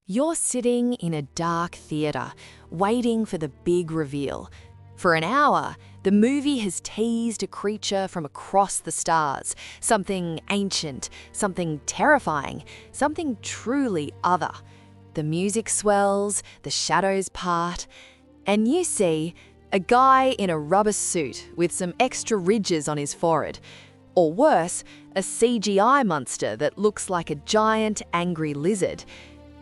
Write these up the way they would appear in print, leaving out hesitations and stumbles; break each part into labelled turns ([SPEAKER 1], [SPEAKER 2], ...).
[SPEAKER 1] You're sitting in a dark theatre, waiting for the big reveal. For an hour, the movie has teased a creature from across the stars, something ancient, something terrifying, something truly other. The music swells, the shadows part, and you see a guy in a rubber suit with some extra ridges on his forehead. Or worse, a CGI monster that looks like a giant, angry lizard.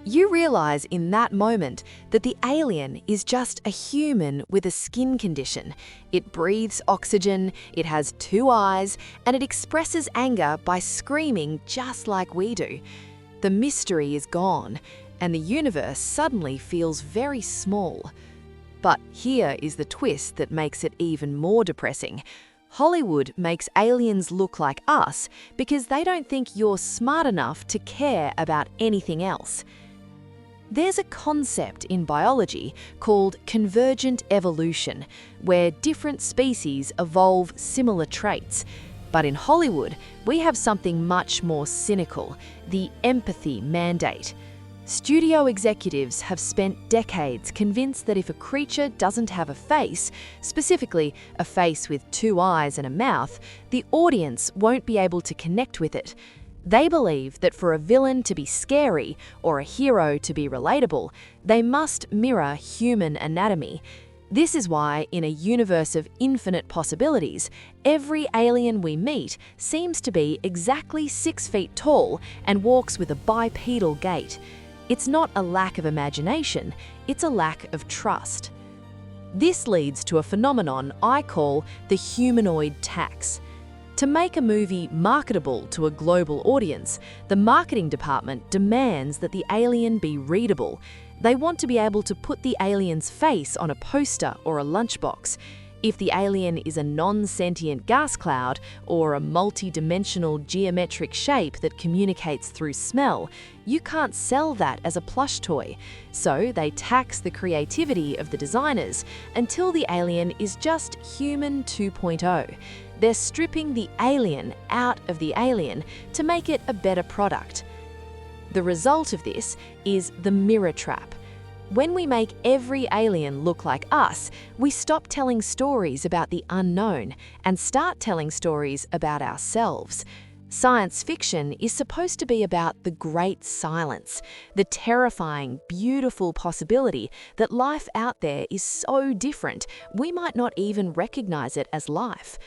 [SPEAKER 1] You realise in that moment that the alien is just a human with a skin condition. It breathes oxygen, it has two eyes, and it expresses anger by screaming just like we do. The mystery is gone, and the universe suddenly feels very small. But here is the twist that makes it even more depressing. Hollywood makes aliens look like us because they don't think you're smart enough to care about anything else. There's a concept in biology called convergent evolution, where different species evolve similar traits. But in Hollywood, we have something much more cynical, the empathy mandate. Studio executives have spent decades convinced that if a creature doesn't have a face, specifically a face with two eyes and a mouth, the audience won't be able to connect with it. They believe that for a villain to be scary or a hero to be relatable, they must mirror human anatomy. This is why, in a universe of infinite possibilities, every alien we meet seems to be exactly 6 feet tall and walks with a bipedal gait. It's not a lack of imagination, it's a lack of trust. This leads to a phenomenon I call the humanoid tax. To make a movie marketable to a global audience, the marketing department demands that the alien be readable. They want to be able to put the alien's face on a poster or a lunchbox. If the alien is a non-sentient gas cloud or a multi-dimensional geometric shape that communicates through smell, you can't sell that as a plush toy. So they tax the creativity of the designers until the alien is just human 2.0. They're stripping the alien out of the alien to make it a better product. The result of this is the mirror trap. When we make every alien look like us, we stop telling stories about the unknown and start telling stories about ourselves. Science fiction is supposed to be about the great silence, the terrifying, beautiful possibility that life out there is so different, we might not even recognize it as life.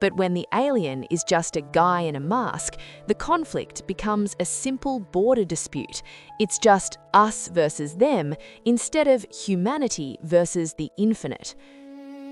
[SPEAKER 1] But when the alien is just a guy in a mask, the conflict becomes a simple border dispute. It's just us versus them instead of humanity versus the infinite.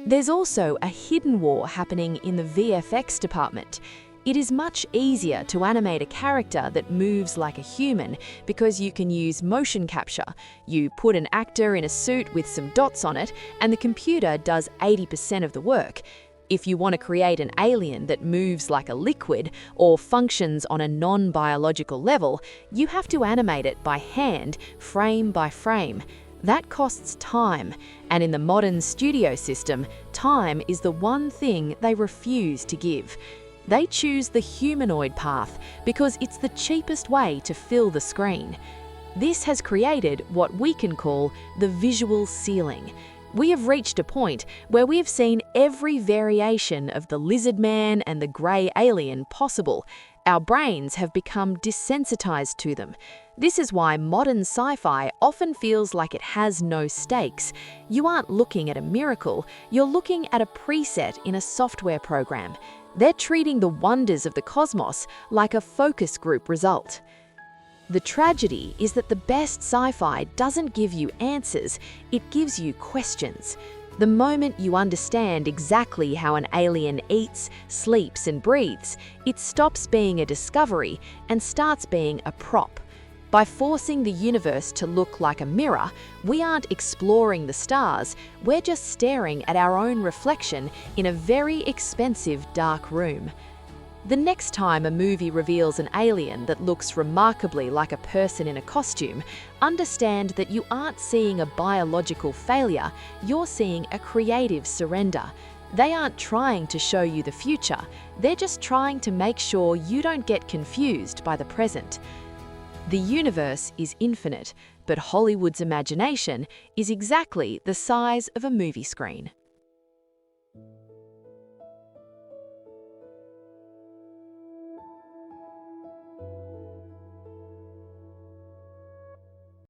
[SPEAKER 1] There's also a hidden war happening in the VFX department. It is much easier to animate a character that moves like a human because you can use motion capture. You put an actor in a suit with some dots on it, and the computer does 80% of the work. If you want to create an alien that moves like a liquid or functions on a non-biological level, you have to animate it by hand, frame by frame. That costs time, and in the modern studio system, time is the one thing they refuse to give. They choose the humanoid path because it's the cheapest way to fill the screen. This has created what we can call the visual ceiling. We have reached a point where we have seen every variation of the lizard man and the grey alien possible. Our brains have become desensitized to them. This is why modern sci-fi often feels like it has no stakes. You aren't looking at a miracle, you're looking at a preset in a software program. They're treating the wonders of the cosmos like a focus group result. The tragedy is that the best sci-fi doesn't give you answers, it gives you questions. The moment you understand exactly how an alien eats, sleeps, and breathes, it stops being a discovery and starts being a prop. By forcing the universe to look like a mirror, we aren't exploring the stars, we're just staring at our own reflection in a very expensive dark room. The next time a movie reveals an alien that looks remarkably like a person in a costume, understand that you aren't seeing a biological failure, you're seeing a creative surrender. They aren't trying to show you the future, they're just trying to make sure you don't get confused by the present. The universe is infinite, but Hollywood's imagination is exactly the size of a movie screen.